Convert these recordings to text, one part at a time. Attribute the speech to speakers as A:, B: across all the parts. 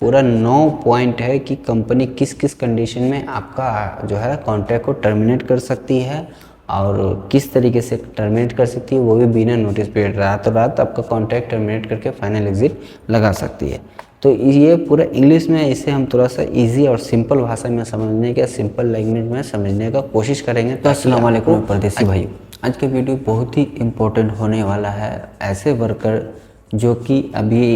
A: पूरा 9 पॉइंट है कि कंपनी किस किस कंडीशन में आपका जो है कॉन्ट्रैक्ट को टर्मिनेट कर सकती है और किस तरीके से टर्मिनेट कर सकती है, वो भी बिना नोटिस पीरियड, रातों रात आपका कॉन्ट्रैक्ट टर्मिनेट करके फाइनल एग्जिट लगा सकती है। तो ये पूरा इंग्लिश में, इसे हम थोड़ा सा इजी और सिंपल भाषा में समझने का, सिंपल लैंग्वेज में समझने का कोशिश करेंगे। तो अस्सलाम वालेकुम परदेसी भाई, आज का वीडियो बहुत ही इम्पोर्टेंट होने वाला है। ऐसे वर्कर जो कि अभी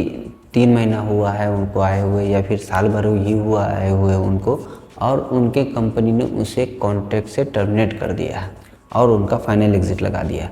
A: 3 महीना हुआ है उनको आए हुए, या फिर साल भर ही हुआ आए हुए उनको, और उनके कंपनी ने उसे कॉन्ट्रैक्ट से टर्मिनेट कर दिया है और उनका फाइनल एग्जिट लगा दिया।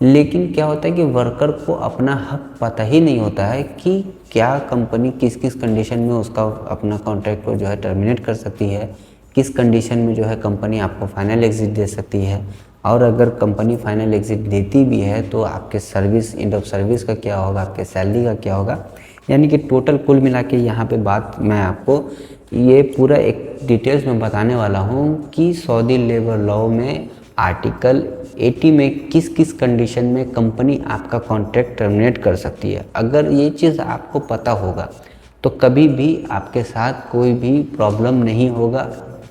A: लेकिन क्या होता है कि वर्कर को अपना हक पता ही नहीं होता है कि क्या कंपनी किस किस कंडीशन में उसका अपना कॉन्ट्रैक्ट को जो है टर्मिनेट कर सकती है, किस कंडीशन में जो है कंपनी आपको फाइनल एग्जिट दे सकती है, और अगर कंपनी फाइनल एग्जिट देती भी है तो आपके सर्विस, एंड ऑफ सर्विस का क्या होगा, आपके सैलरी का क्या होगा। यानी कि टोटल कुल मिला के यहाँ पे बात मैं आपको ये पूरा एक डिटेल्स में बताने वाला हूँ कि सऊदी लेबर लॉ में आर्टिकल 80 में किस किस कंडीशन में कंपनी आपका कॉन्ट्रैक्ट टर्मिनेट कर सकती है। अगर ये चीज़ आपको पता होगा तो कभी भी आपके साथ कोई भी प्रॉब्लम नहीं होगा,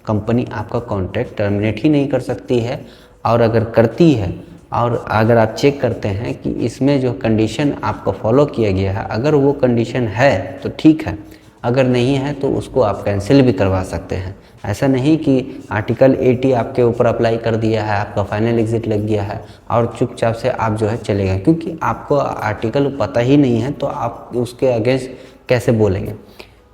A: कंपनी आपका कॉन्ट्रैक्ट टर्मिनेट ही नहीं कर सकती है। और अगर करती है, और अगर आप चेक करते हैं कि इसमें जो कंडीशन आपको फॉलो किया गया है, अगर वो कंडीशन है तो ठीक है, अगर नहीं है तो उसको आप कैंसिल भी करवा सकते हैं। ऐसा नहीं कि आर्टिकल 80 आपके ऊपर अप्लाई कर दिया है, आपका फाइनल एग्जिट लग गया है और चुपचाप से आप जो है चले गए, क्योंकि आपको आर्टिकल पता ही नहीं है तो आप उसके अगेंस्ट कैसे बोलेंगे।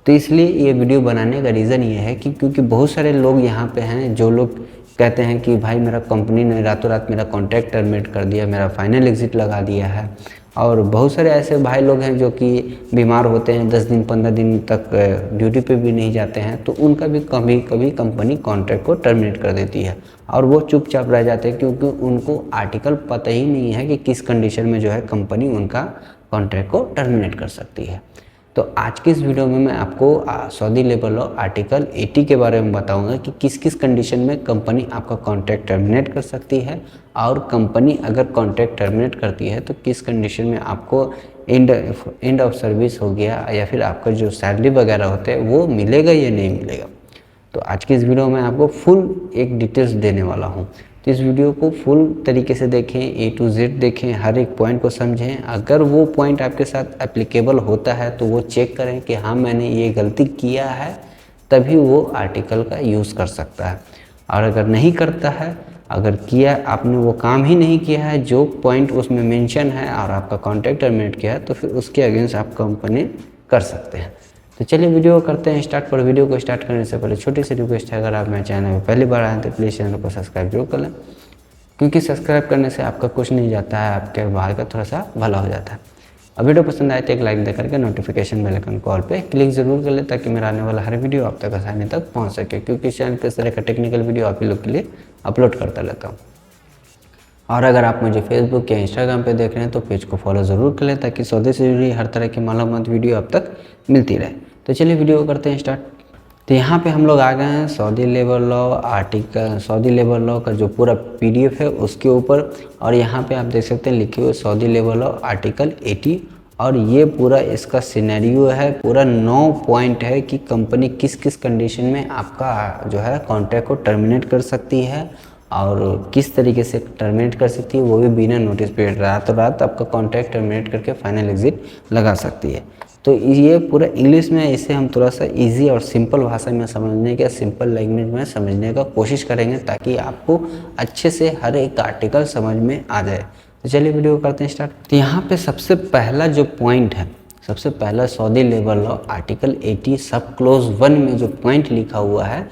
A: तो इसलिए ये वीडियो बनाने का रीज़न ये है कि क्योंकि बहुत सारे लोग यहाँ पे हैं जो लोग कहते हैं कि भाई मेरा कंपनी ने रातों रात मेरा कॉन्ट्रैक्ट टर्मिनेट कर दिया, मेरा फाइनल एग्जिट लगा दिया है। और बहुत सारे ऐसे भाई लोग हैं जो कि बीमार होते हैं, 10 दिन 15 दिन तक ड्यूटी पे भी नहीं जाते हैं, तो उनका भी कभी कभी कंपनी कॉन्ट्रैक्ट को टर्मिनेट कर देती है और वो चुपचाप रह जाते हैं, क्योंकि उनको आर्टिकल पता ही नहीं है कि किस कंडीशन में जो है कंपनी उनका कॉन्ट्रैक्ट को टर्मिनेट कर सकती है। तो आज की इस वीडियो में मैं आपको सऊदी लेबर लॉ आर्टिकल 80 के बारे में बताऊंगा कि किस किस कंडीशन में कंपनी आपका कॉन्ट्रैक्ट टर्मिनेट कर सकती है, और कंपनी अगर कॉन्ट्रैक्ट टर्मिनेट करती है तो किस कंडीशन में आपको एंड ऑफ सर्विस हो गया या फिर आपका जो सैलरी वगैरह होते हैं वो मिलेगा या नहीं मिलेगा। तो आज की इस वीडियो में आपको फुल एक डिटेल्स देने वाला हूँ। तो इस वीडियो को फुल तरीके से देखें, A to Z देखें, हर एक पॉइंट को समझें। अगर वो पॉइंट आपके साथ एप्लीकेबल होता है तो वो चेक करें कि हाँ मैंने ये गलती किया है, तभी वो आर्टिकल का यूज़ कर सकता है। और अगर नहीं करता है, अगर किया आपने वो काम ही नहीं किया है जो पॉइंट उसमें मेंशन है और आपका कॉन्ट्रैक्ट टर्मिनेट किया है, तो फिर उसके अगेंस्ट आप कंपनी कर सकते हैं। तो चलिए वीडियो करते हैं स्टार्ट। पर वीडियो को स्टार्ट करने से पहले छोटी सी रिक्वेस्ट है, अगर आप मेरे चैनल में पहली बार आए तो प्लीज़ चैनल को सब्सक्राइब जरूर कर लें, क्योंकि सब्सक्राइब करने से आपका कुछ नहीं जाता है, आपके बाहर का थोड़ा सा भला हो जाता है। अब वीडियो पसंद आए तो एक लाइक दे करके नोटिफिकेशन बेल आइकन कॉल पे क्लिक ज़रूर कर ले, ताकि मेरा आने वाला हर वीडियो आप तक आसानी तक पहुँच सके, क्योंकि इस चैनल पर इस तरह का टेक्निकल वीडियो आप ही लोग के लिए अपलोड करता रहता हूँ। और अगर आप मुझे फेसबुक या इंस्टाग्राम पे देख रहे हैं तो पेज को फॉलो ज़रूर कर लें, ताकि सऊदी से जुड़ी हर तरह की मालूमात वीडियो आप तक मिलती रहे। तो चलिए वीडियो करते हैं स्टार्ट। तो यहाँ पे हम लोग आ गए हैं Saudi labour law article, Saudi labour law का जो पूरा PDF है उसके ऊपर, और यहाँ पे आप देख सकते हैं लिखे हुए सऊदी लेबर लॉ आर्टिकल 80, और ये पूरा इसका सिनेरियो है। पूरा 9 पॉइंट है कि कंपनी किस किस कंडीशन में आपका जो है कॉन्ट्रैक्ट को टर्मिनेट कर सकती है और किस तरीके से टर्मिनेट कर सकती है, वो भी बिना नोटिस पीरियड, रातों रात आपका कॉन्ट्रैक्ट टर्मिनेट करके फाइनल एग्जिट लगा सकती है। तो ये पूरा इंग्लिश में, इसे हम थोड़ा सा इजी और सिंपल भाषा में समझने का, सिंपल लैंग्वेज में समझने का कोशिश करेंगे, ताकि आपको अच्छे से हर एक आर्टिकल समझ में आ जाए। तो चलिए वीडियो करते हैं स्टार्ट। तो यहाँ पे सबसे पहला जो पॉइंट है, सबसे पहला सऊदी लेबर लॉ आर्टिकल 80 सब क्लोज 1 में जो पॉइंट लिखा हुआ है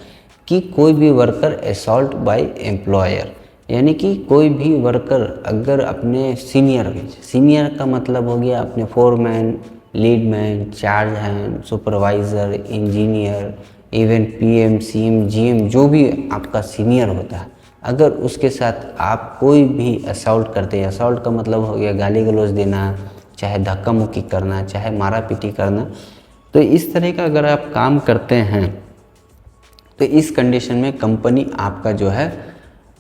A: कि कोई भी वर्कर असॉल्ट बाय एम्प्लॉयर, यानी कि कोई भी वर्कर अगर अपने सीनियर का मतलब हो गया अपने foreman, leadman, charge hand, supervisor, engineer, even PM, CM, GM, जो भी आपका सीनियर होता है, अगर उसके साथ आप कोई भी असॉल्ट करते हैं, असॉल्ट का मतलब हो गया गाली गलौज देना, चाहे धक्का मुक्की करना, चाहे मारा पीटी करना, तो इस तरह का अगर आप काम करते हैं तो इस कंडीशन में कंपनी आपका जो है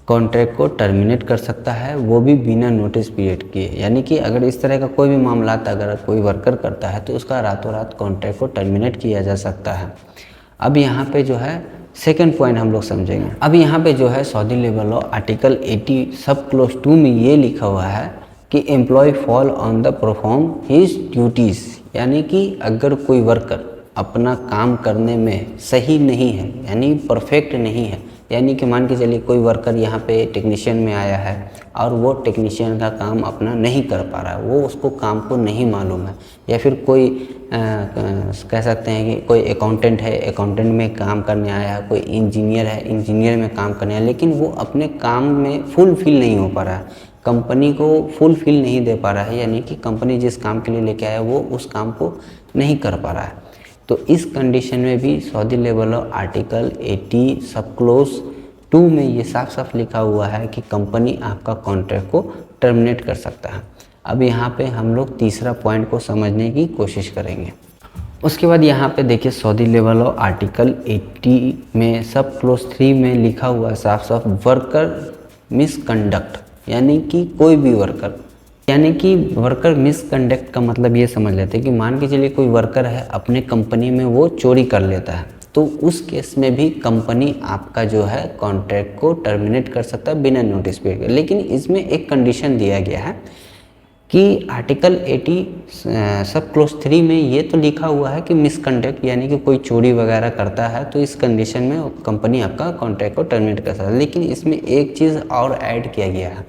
A: कॉन्ट्रैक्ट को टर्मिनेट कर सकता है, वो भी बिना नोटिस पीरियड के। यानी कि अगर इस तरह का कोई भी मामला अगर कोई वर्कर करता है तो उसका रातों रात कॉन्ट्रैक्ट को टर्मिनेट किया जा सकता है। अब यहाँ पे जो है सेकंड पॉइंट हम लोग समझेंगे। अब यहाँ पे जो है सऊदी लेबर लॉ आर्टिकल 80 सब क्लोज 2 में ये लिखा हुआ है कि employ fall on the perform his duties. यानी कि अगर कोई वर्कर अपना काम करने में सही नहीं है, यानी परफेक्ट नहीं है, यानी कि मान के चलिए कोई वर्कर यहाँ पे टेक्नीशियन में आया है और वो टेक्नीशियन का काम अपना नहीं कर पा रहा है, वो उसको काम को नहीं मालूम है, या फिर कोई कह सकते हैं कि कोई अकाउंटेंट है, अकाउंटेंट में काम करने आया है, कोई इंजीनियर है, इंजीनियर में काम करने आया, लेकिन वो अपने काम में फुलफिल नहीं हो पा रहा है, कंपनी को फुलफिल नहीं दे पा रहा है, यानी कि कंपनी जिस काम के लिए लेके आया वो उस काम को नहीं कर पा रहा है। तो इस कंडीशन में भी सऊदी लेबर लॉ आर्टिकल 80 सब क्लोज 2 में ये साफ साफ लिखा हुआ है कि कंपनी आपका कॉन्ट्रैक्ट को टर्मिनेट कर सकता है। अब यहाँ पे हम लोग तीसरा पॉइंट को समझने की कोशिश करेंगे। उसके बाद यहाँ पे देखिए सऊदी लेबर लॉ आर्टिकल 80 में सब क्लोज 3 में लिखा हुआ है साफ साफ वर्कर मिसकंडक्ट, यानी कि कोई भी वर्कर, यानी कि वर्कर मिसकंडक्ट का मतलब ये समझ लेते हैं कि मान के चलिए कोई वर्कर है अपने कंपनी में वो चोरी कर लेता है, तो उस केस में भी कंपनी आपका जो है कॉन्ट्रैक्ट को टर्मिनेट कर सकता है बिना नोटिस पीरियड के। लेकिन इसमें एक कंडीशन दिया गया है कि आर्टिकल 80 सब क्लोज 3 में ये तो लिखा हुआ है कि मिसकंडक्ट, यानी कि कोई चोरी वगैरह करता है तो इस कंडीशन में कंपनी आपका कॉन्ट्रैक्ट को टर्मिनेट कर सकता है। लेकिन इसमें एक चीज़ और ऐड किया गया है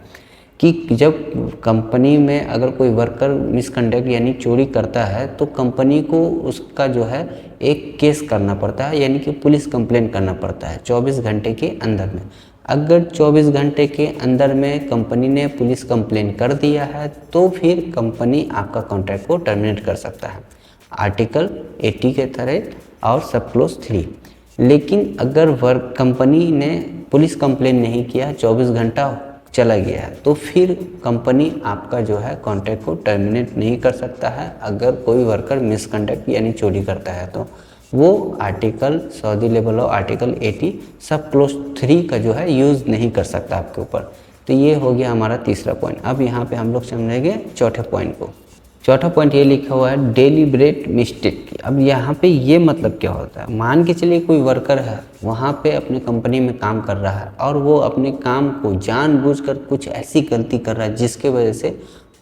A: कि जब कंपनी में अगर कोई वर्कर मिसकंडक्ट यानी चोरी करता है तो कंपनी को उसका जो है एक केस करना पड़ता है, यानी कि पुलिस कंप्लेंट करना पड़ता है 24 घंटे के अंदर में। अगर 24 घंटे के अंदर में कंपनी ने पुलिस कंप्लेंट कर दिया है तो फिर कंपनी आपका कॉन्ट्रैक्ट को टर्मिनेट कर सकता है आर्टिकल 80 के तहत और सब क्लोज 3। लेकिन अगर कंपनी ने पुलिस कंप्लेंट नहीं किया, 24 घंटा चला गया है, तो फिर कंपनी आपका जो है कॉन्ट्रैक्ट को टर्मिनेट नहीं कर सकता है अगर कोई वर्कर मिसकंडक्ट यानी चोरी करता है। तो वो article Saudi labour law article 80 सब क्लोज 3 का जो है यूज़ नहीं कर सकता आपके ऊपर। तो ये हो गया हमारा तीसरा पॉइंट। अब यहाँ पे हम लोग समझेंगे चौथे पॉइंट को। चौथा पॉइंट ये लिखा हुआ है डेलिब्रेट मिस्टेक। अब यहाँ पे ये मतलब क्या होता है, मान के चलिए कोई वर्कर है वहाँ पे अपनी कंपनी में काम कर रहा है और वो अपने काम को जानबूझकर कुछ ऐसी गलती कर रहा है जिसके वजह से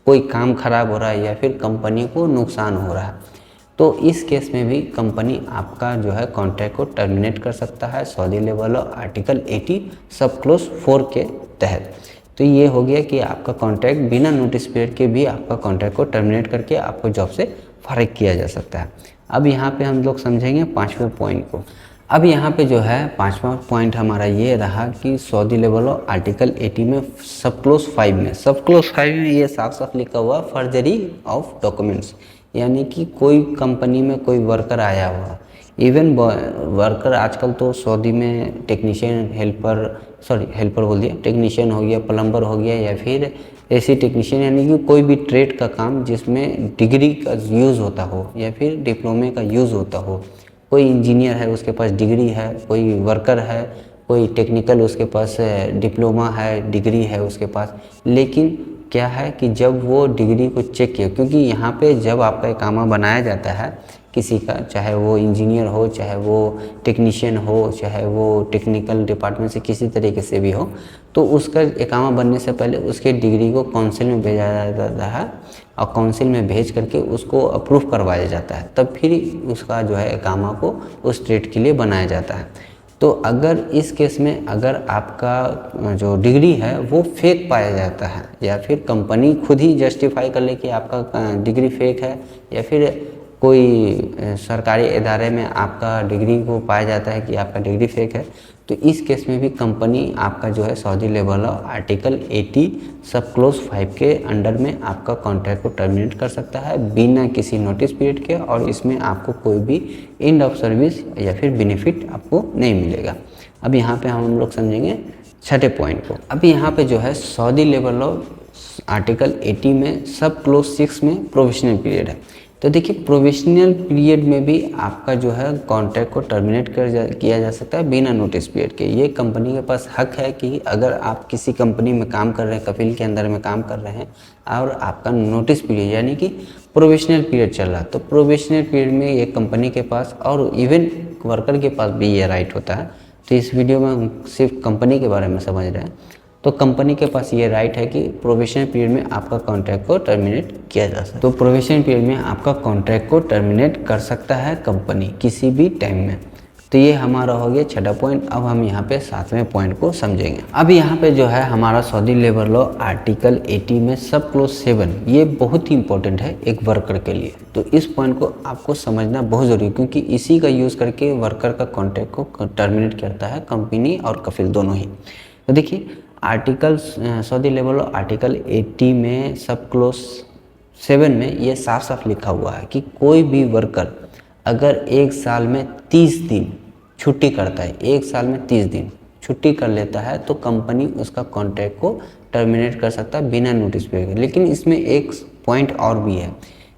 A: कोई काम खराब हो रहा है या फिर कंपनी को नुकसान हो रहा है, तो इस केस में भी कंपनी आपका जो है कॉन्ट्रैक्ट को टर्मिनेट कर सकता है सऊदी लेबर लॉ आर्टिकल 80 सब क्लोज 4 के तहत। तो ये हो गया कि आपका कॉन्ट्रैक्ट बिना नोटिस पीरियड के भी आपका कॉन्ट्रैक्ट को टर्मिनेट करके आपको जॉब से फारिग किया जा सकता है। अब यहाँ पे हम लोग समझेंगे पाँचवें पॉइंट को। अब यहाँ पे जो है पाँचवा पॉइंट हमारा ये रहा कि सऊदी लेबर लॉ आर्टिकल 80 में सब क्लोज 5 में ये साफ साफ लिखा हुआ फर्जरी ऑफ डॉक्यूमेंट्स, यानी कि कोई कंपनी में कोई वर्कर आया हुआ, इवन वर्कर आजकल तो सऊदी में टेक्नीशियन टेक्नीशियन हो गया, प्लम्बर हो गया, या फिर ऐसी टेक्नीशियन, यानी कि कोई भी ट्रेड का काम जिसमें डिग्री का यूज़ होता हो या फिर डिप्लोमे का यूज़ होता हो। कोई इंजीनियर है उसके पास डिग्री है, कोई वर्कर है, कोई टेक्निकल उसके पास डिप्लोमा है, डिग्री है उसके पास, लेकिन क्या है कि जब वो डिग्री को चेक किया, क्योंकि यहाँ पे जब आपका इकामा बनाया जाता है किसी का, चाहे वो इंजीनियर हो, चाहे वो टेक्नीशियन हो, चाहे वो टेक्निकल डिपार्टमेंट से किसी तरीके से भी हो, तो उसका इकामा बनने से पहले उसके डिग्री को काउंसिल में भेजा जाता है और काउंसिल में भेज करके उसको अप्रूव करवाया जाता है, तब फिर उसका जो है इकामा को उस ट्रेड के लिए बनाया जाता है। तो अगर इस केस में अगर आपका जो डिग्री है वो फेक पाया जाता है या फिर कंपनी खुद ही जस्टिफाई कर ले कि आपका डिग्री फेक है, या फिर कोई सरकारी इदारे में आपका डिग्री को पाया जाता है कि आपका डिग्री फेक है, तो इस केस में भी कंपनी आपका जो है सऊदी लेबर लॉ आर्टिकल 80 सब क्लोज 5 के अंडर में आपका कॉन्ट्रैक्ट को टर्मिनेट कर सकता है बिना किसी नोटिस पीरियड के, और इसमें आपको कोई भी एंड ऑफ सर्विस या फिर बेनिफिट आपको नहीं मिलेगा। अब यहाँ पे हम लोग समझेंगे छठे पॉइंट को। अब यहाँ पे जो है सऊदी लेबर लॉ आर्टिकल 80 में सब क्लोज 6 में प्रोविजनल पीरियड है, तो देखिए प्रोविजनल पीरियड में भी आपका जो है कॉन्ट्रैक्ट को टर्मिनेट किया जा सकता है बिना नोटिस पीरियड के। ये कंपनी के पास हक है कि अगर आप किसी कंपनी में काम कर रहे हैं, कफिल के अंदर में काम कर रहे हैं और आपका नोटिस पीरियड यानी कि प्रोविजनल पीरियड चल रहा है, तो प्रोविजनल पीरियड में ये कंपनी के पास और इवन वर्कर के पास भी ये राइट होता है। तो इस वीडियो में हम सिर्फ कंपनी के बारे में समझ रहे हैं। तो कंपनी के पास ये राइट है कि प्रोविजनल पीरियड में आपका कॉन्ट्रैक्ट को टर्मिनेट किया जा सकता है। तो प्रोविजनल पीरियड में आपका कॉन्ट्रैक्ट को टर्मिनेट कर सकता है कंपनी किसी भी टाइम में। तो ये हमारा हो गया छठा पॉइंट। अब हम यहाँ पे सातवें पॉइंट को समझेंगे। अब यहाँ पे जो है हमारा सऊदी लेबर लॉ आर्टिकल 80 में सब क्लोज 7, ये बहुत ही इंपॉर्टेंट है एक वर्कर के लिए। तो इस पॉइंट को आपको समझना बहुत ज़रूरी है, क्योंकि इसी का यूज़ करके वर्कर का कॉन्ट्रैक्ट को टर्मिनेट करता है कंपनी और कफिल दोनों ही। तो देखिए article Saudi labour law article 80 में सब क्लोज 7 में ये साफ साफ लिखा हुआ है कि कोई भी वर्कर अगर एक साल में 30 दिन छुट्टी करता है, एक साल में 30 दिन छुट्टी कर लेता है, तो कंपनी उसका कॉन्ट्रैक्ट को टर्मिनेट कर सकता है बिना नोटिस पीरियड के। लेकिन इसमें एक पॉइंट और भी है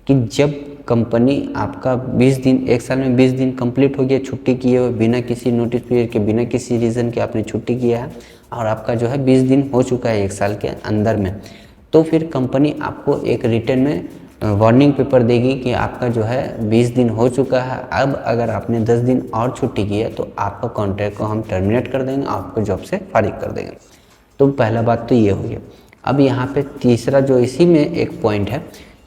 A: कि जब कंपनी आपका 20 दिन, एक साल में 20 दिन कंप्लीट हो गया छुट्टी किए हुए, बिना किसी नोटिस पीरियड के, बिना किसी रीज़न के आपने छुट्टी किया है और आपका जो है 20 दिन हो चुका है एक साल के अंदर में, तो फिर कंपनी आपको एक रिटर्न में वार्निंग पेपर देगी कि आपका जो है 20 दिन हो चुका है, अब अगर आपने 10 दिन और छुट्टी की है तो आपका कॉन्ट्रैक्ट को हम टर्मिनेट कर देंगे, आपको जॉब से फारिग कर देंगे। तो पहला बात तो ये हो गया। अब यहाँ पे तीसरा जो इसी में एक पॉइंट है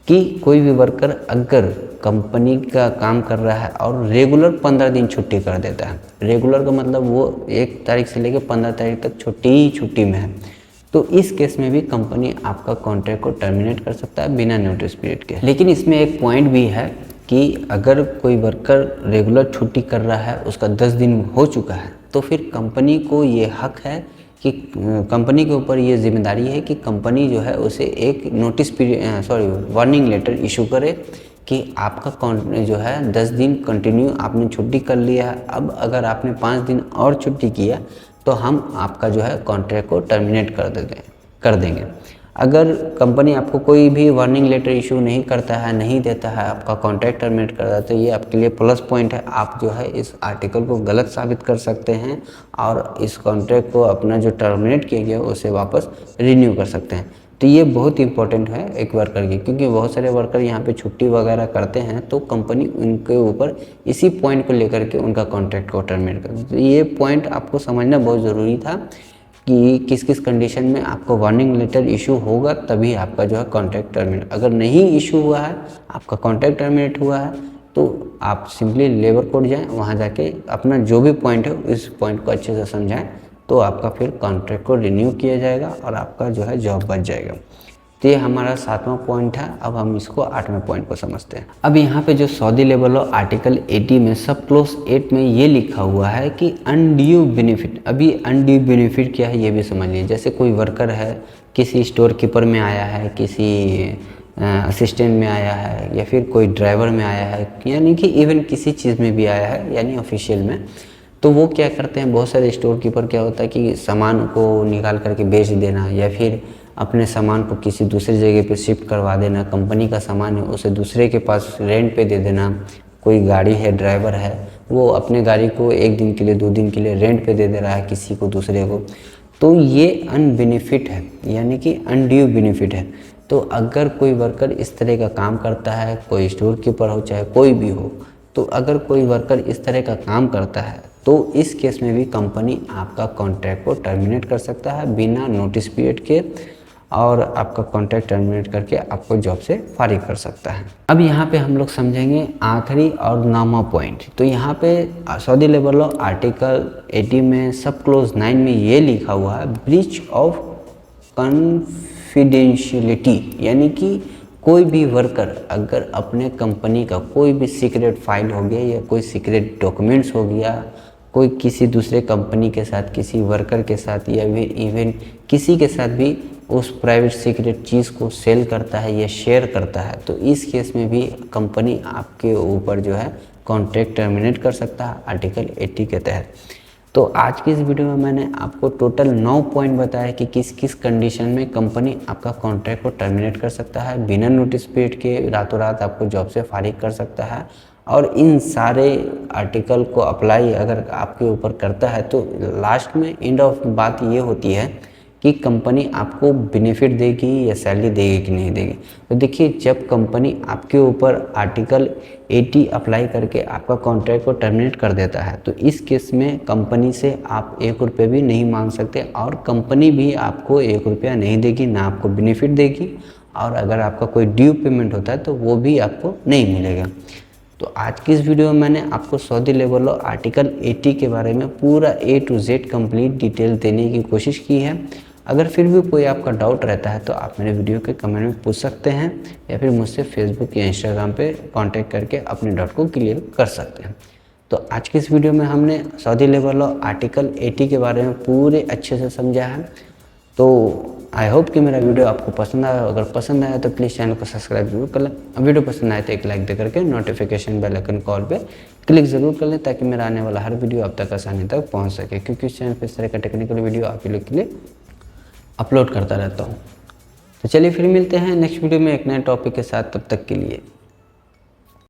A: कि कोई भी वर्कर अगर कंपनी का काम कर रहा है और रेगुलर 15 दिन छुट्टी कर देता है, रेगुलर का मतलब वो 1 तारीख से लेकर 15 तारीख तक छुट्टी ही छुट्टी में है, तो इस केस में भी कंपनी आपका कॉन्ट्रैक्ट को टर्मिनेट कर सकता है बिना नोटिस पीरियड के। लेकिन इसमें एक पॉइंट भी है कि अगर कोई वर्कर रेगुलर छुट्टी कर रहा है, उसका 10 दिन हो चुका है, तो फिर कंपनी को ये हक है कि कंपनी के ऊपर ये जिम्मेदारी है कि कंपनी जो है उसे एक notice period warning letter issue करे कि आपका जो है 10 दिन कंटिन्यू आपने छुट्टी कर लिया है, अब अगर आपने 5 दिन और छुट्टी किया तो हम आपका जो है कॉन्ट्रैक्ट को टर्मिनेट कर देंगे। अगर कंपनी आपको कोई भी वार्निंग लेटर इशू नहीं करता है, नहीं देता है, आपका कॉन्ट्रैक्ट टर्मिनेट कर देता है, तो ये आपके लिए प्लस पॉइंट है। आप जो है इस आर्टिकल को गलत साबित कर सकते हैं और इस कॉन्ट्रैक्ट को अपना जो टर्मिनेट किया गया उसे वापस रिन्यू कर सकते हैं। तो ये बहुत इंपॉर्टेंट है एक वर्कर की, क्योंकि बहुत सारे वर्कर यहाँ पे छुट्टी वगैरह करते हैं तो कंपनी उनके ऊपर इसी पॉइंट को लेकर के उनका कॉन्ट्रैक्ट को टर्मिनेट करती है। तो ये पॉइंट आपको समझना बहुत ज़रूरी था कि किस किस कंडीशन में आपको वार्निंग लेटर इशू होगा तभी आपका जो है कॉन्ट्रैक्ट टर्मिनेट। अगर नहीं इशू हुआ है, आपका कॉन्ट्रैक्ट टर्मिनेट हुआ है, तो आप सिंपली लेबर कोर्ट जाएँ, वहाँ जाके अपना जो भी पॉइंट है इस पॉइंट को अच्छे से समझाएं, तो आपका फिर कॉन्ट्रैक्ट को रिन्यू किया जाएगा और आपका जो है जॉब बच जाएगा। तो ये हमारा 7वां पॉइंट है। अब हम इसको 8वें पॉइंट को समझते हैं। अब यहाँ पे जो सऊदी लेबर लॉ आर्टिकल 80 में सब क्लोज 8 में ये लिखा हुआ है कि अनड्यू बेनिफिट। अभी अनड्यू बेनिफिट क्या है ये भी समझ लीजिए। जैसे कोई वर्कर है, किसी स्टोर कीपर में आया है, किसी असिस्टेंट में आया है, या फिर कोई ड्राइवर में आया है, यानी कि इवन किसी चीज़ में भी आया है यानी ऑफिशियल में, तो वो क्या करते हैं, बहुत सारे स्टोर कीपर क्या होता है कि सामान को निकाल करके बेच देना या फिर अपने सामान को किसी दूसरी जगह पे शिफ्ट करवा देना, कंपनी का सामान है उसे दूसरे के पास रेंट पे दे देना। कोई गाड़ी है, ड्राइवर है, वो अपने गाड़ी को 1 दिन के लिए 2 दिन के लिए रेंट पे दे दे रहा है किसी को, दूसरे को, तो ये अनबेनिफिट है, यानी कि अनड्यू बेनिफिट है। तो अगर कोई वर्कर इस तरह का काम करता है, कोई स्टोर कीपर हो चाहे कोई भी हो, तो अगर कोई वर्कर इस तरह का काम करता है तो इस केस में भी कंपनी आपका कॉन्ट्रैक्ट को टर्मिनेट कर सकता है बिना नोटिस पीरियड के, और आपका कॉन्ट्रैक्ट टर्मिनेट करके आपको जॉब से फारिग कर सकता है। अब यहाँ पे हम लोग समझेंगे आखिरी और 9वां पॉइंट। तो यहाँ पे सऊदी लेबर लॉ आर्टिकल 80 में सब क्लोज 9 में ये लिखा हुआ है ब्रीच ऑफ कॉन्फिडेंशियलिटी, यानी कि कोई भी वर्कर अगर अपने कंपनी का कोई भी सीक्रेट फाइल हो गया या कोई सीक्रेट डॉक्यूमेंट्स हो गया, कोई किसी दूसरे कंपनी के साथ, किसी वर्कर के साथ या इवन किसी के साथ भी उस प्राइवेट सीक्रेट चीज़ को सेल करता है या शेयर करता है, तो इस केस में भी कंपनी आपके ऊपर जो है कॉन्ट्रैक्ट टर्मिनेट कर सकता है आर्टिकल 80 के तहत। तो आज की इस वीडियो में मैंने आपको टोटल 9 पॉइंट बताया कि किस किस कंडीशन में कंपनी आपका कॉन्ट्रैक्ट को टर्मिनेट कर सकता है, बिना नोटिस पीरियड के रातों रात आपको जॉब से फारिग कर सकता है। और इन सारे आर्टिकल को अप्लाई अगर आपके ऊपर करता है तो लास्ट में एंड ऑफ बात ये होती है कि कंपनी आपको बेनिफिट देगी या सैलरी देगी कि नहीं देगी। तो देखिए, जब कंपनी आपके ऊपर आर्टिकल 80 अप्लाई करके आपका कॉन्ट्रैक्ट को टर्मिनेट कर देता है तो इस केस में कंपनी से आप 1 रुपये भी नहीं मांग सकते और कंपनी भी आपको 1 रुपया नहीं देगी, ना आपको बेनिफिट देगी, और अगर आपका कोई ड्यू पेमेंट होता है तो वो भी आपको नहीं मिलेगा। तो आज की इस वीडियो में मैंने आपको सऊदी लेबर लॉ आर्टिकल 80 के बारे में पूरा A to Z complete detail देने की कोशिश की है। अगर फिर भी कोई आपका डाउट रहता है तो आप मेरे वीडियो के कमेंट में पूछ सकते हैं या फिर मुझसे फेसबुक या इंस्टाग्राम पे कांटेक्ट करके अपने डाउट को क्लियर कर सकते हैं। तो आज की इस वीडियो में हमने सऊदी लेबर लॉ आर्टिकल 80 के बारे में पूरे अच्छे से समझा है। तो आई होप कि मेरा वीडियो आपको पसंद आया। अगर पसंद आया तो प्लीज़ चैनल को सब्सक्राइब जरूर कर लें। वीडियो पसंद आए तो एक लाइक दे करके नोटिफिकेशन बेल आइकन कॉल पे क्लिक ज़रूर कर लें ताकि मेरा आने वाला हर वीडियो आप तक आसानी तक पहुंच सके, क्योंकि इस चैनल पर इस तरह का टेक्निकल वीडियो आप लोग के लिए अपलोड करता रहता हूँ। तो चलिए फिर मिलते हैं नेक्स्ट वीडियो में एक नए टॉपिक के साथ। तब तक के लिए